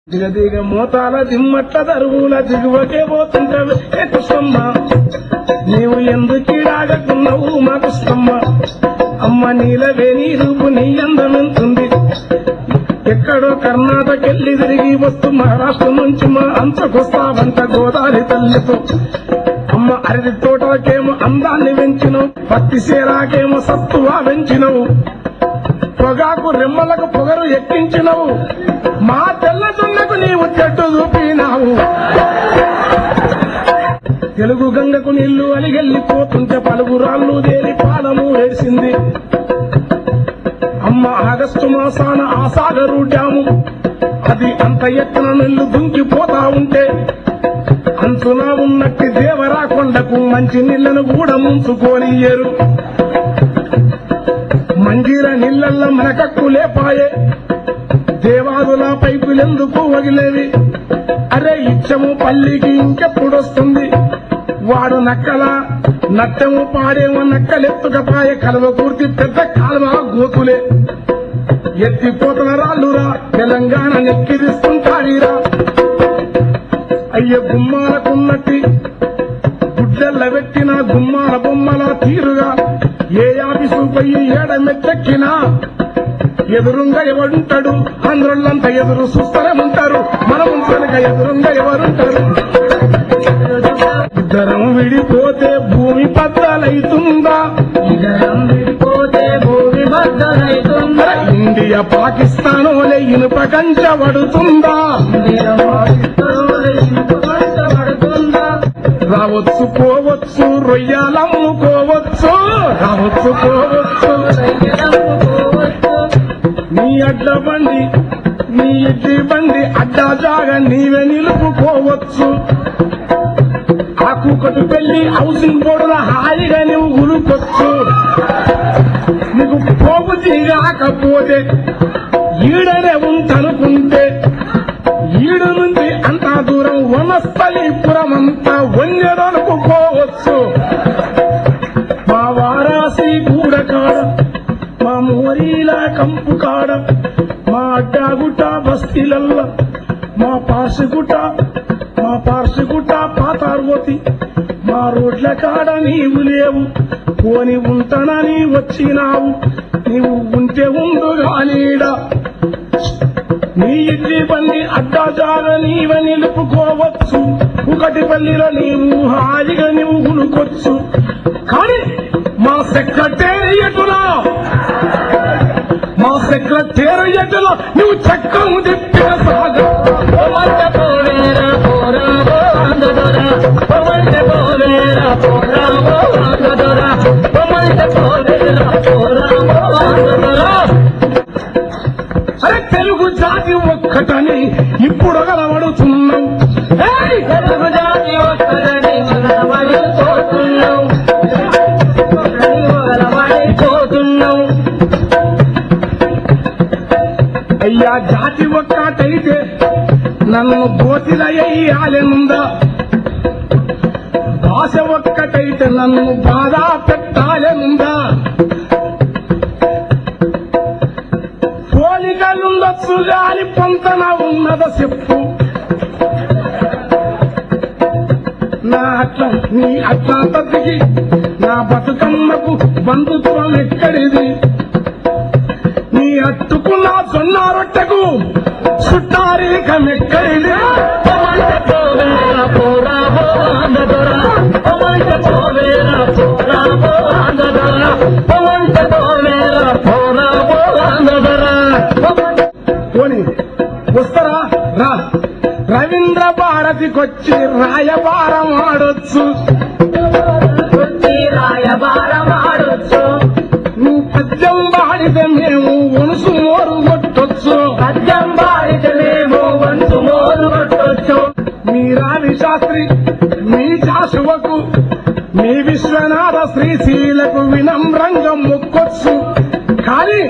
దిగ మోతాల దిమ్మట్ల దరువుల దిగువకే పోతుంటావు ఏ కృష్ణమ్మ నీవు ఎందుకీడాగకున్నావు మా కృష్ణమ్మ అమ్మ నీలవే నీ రూపు నీ అందమెంతుంది ఎక్కడో కర్ణాటకెళ్ళి తిరిగి వస్తూ మహారాష్ట్ర నుంచి మా అంతకొస్తావంట గోదావరి తల్లితో అమ్మ అరటి తోటకేమో అందాన్ని పెంచినవు పత్తి సేరాకేమో సత్తువా పెంచినవు పొగాకు రెమ్మలకు పొగరు ఎక్కించినవు మా తెల్లజొన్నకు నీవు చెట్టు చూపినావు తెలుగు గంగకు నీళ్లు అలిగెళ్ళిపోతుంటే పలుగురాళ్ళు దేని పాలము వేసింది అమ్మ ఆగస్టు మాసాన ఆ సాగరు డ్యాము అది అంత ఎత్తున నీళ్లు దుంకిపోతా ఉంటే అంచున ఉన్నట్టి దేవరా కొండకు మంచి నీళ్లను కూడా ముంచుకోనియ్యరు మంజీర నీళ్లల్లో మనకక్కు లేపాయే దేవాదుల పైపులెందుకు వగిలేవి అరే ఇచ్చము పల్లికి ఇంకెప్పుడొస్తుంది వాడు నక్కల నట్టము పాడేమో నక్కలెత్తుకపాయ కలవ పూర్తి పెద్ద కాలువ గోతులే ఎత్తిపోతల రాళ్ళురా తెలంగాణ నెక్కిరిస్తుంటాడిరా అయ్య గుమ్మాలకున్నట్టి గుడ్డెల్ల పెట్టిన గుమ్మాల బొమ్మల తీరుగా ఏ ఆఫీసు పోయి ఏడమెత్తెక్కినా ఎదురుంగా ఎవడుంటాడు ఆంధ్రులంతా ఎదురు చూస్తూనే ఉంటారు మనం కనుక ఎదురుంగా ఎవరుంటారు ఇద్దరం విడిపోతే భూమి బద్దలైతుందా ఇండియా పాకిస్తాన్ ఇనుప కంచబడుతుందా రావచ్చు పోవచ్చు రొయ్యాలమ్ముకోవచ్చు రావచ్చు పోవచ్చు నీ అడ్డ బండి నీ ఇడ్డి బండి అడ్డా జాగా నీవే నిలుపుకోవచ్చు ఆకుకట్టు పెళ్లి హౌసింగ్ బోర్డుల హాయిగా నువ్వు ఉరుకొచ్చు నీకు పోగు తీరాకపోతే ఈడనే ఉంటనుకుంటే ఈడు నుంచి అంత దూరం వనస్థలీపురం అంతా వంజననుకోవచ్చు మా వారాసి గూడ కాడ మా మోరీల కంపు కాడ మా అడ్డాగుట్ట బస్తీలల్ల మా పార్సిగుట్ట పాతార్వతి మా రోడ్ల కాడ నీవు లేవు పోని ఉంటానని వచ్చినావు నీవు ఉంటే ఉండుగానీడ నీ ఇడ్లీ బండి అడ్డా జాగ నీవ నిలుపుకోవచ్చు ఒకటి పల్లిలో నీవు హాయిగా నీవు ఉనుకొచ్చు కానీ మా సెక్రటేరియట్లో నువ్వు చక్కము తిప్పిన సాగా అరే తెలుగు జాతి ఒక్కటని ఇప్పుడు గలవడుతున్నాం తెలుగు జాతి ఒక్కటని అయ్యా జాతి ఒక్కటైతే నన్ను గోతిలయ్యాలెనుందా భాష ఒక్కటైతే నన్ను బాధ పెట్టాలెనుందా పోలికలుండొచ్చు గాని పొంతన ఉన్నద చెప్పు నా అట్లా నీ అట్లాంటికి నా బతుకమ్మకు బంధుత్వం ఎక్కడిది నీ అట్టుకున్న సొన్న రొట్టెకు చుట్టారీకం ఎక్కడిది పోనీ వస్తారా రా రవీంద్ర భారతికొచ్చి రాయబారం ఆడొచ్చు నువ్వు పద్యం పాడితే మేము వనుసు మోరు కొట్టొచ్చు మీ రావి శాస్త్రి మీ జాషువకు మీ విశ్వనాథ శ్రీశీలకు వినమ్రంగా మొక్కొచ్చు కానీ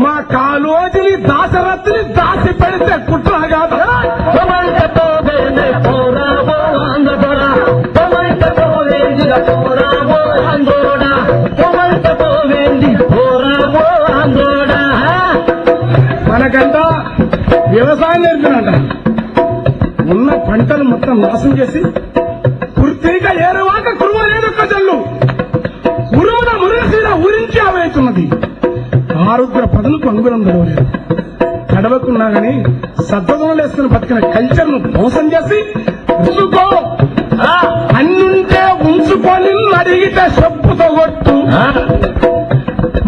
మా కాలోజిని దాశరథిని దాచి పెడితే కుట్ర కాదా మనకంతా వ్యవసాయం నేర్పినంట ఉన్న పంటలు మొత్తం నాశనం చేసి పూర్తిగా ఏరువాక కురువలేదు ప్రజలు ఉరువున మురసీన ఊరించి ఆవేస్తున్నది ఆరుద్ర పదులకు అంగుళం గడవలేదు గడవకున్నా గాని సద్వదనలు వేసుకుని బతికిన కల్చర్ ను మోసం చేసి ఉంచుకో అన్నుంటే ఉంచుకొని అడిగితే చెప్పుతో కొట్టు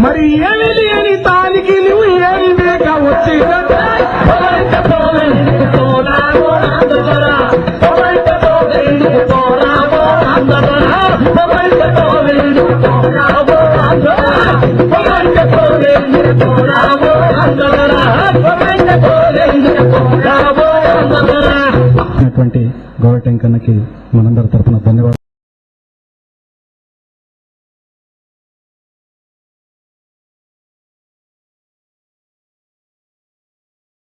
మరి ఏమి లేని దానికి నువ్వు ఏం లేక వచ్చి గౌరవ టెంకన్నకి మనందరి తరపున ధన్యవాదాలు.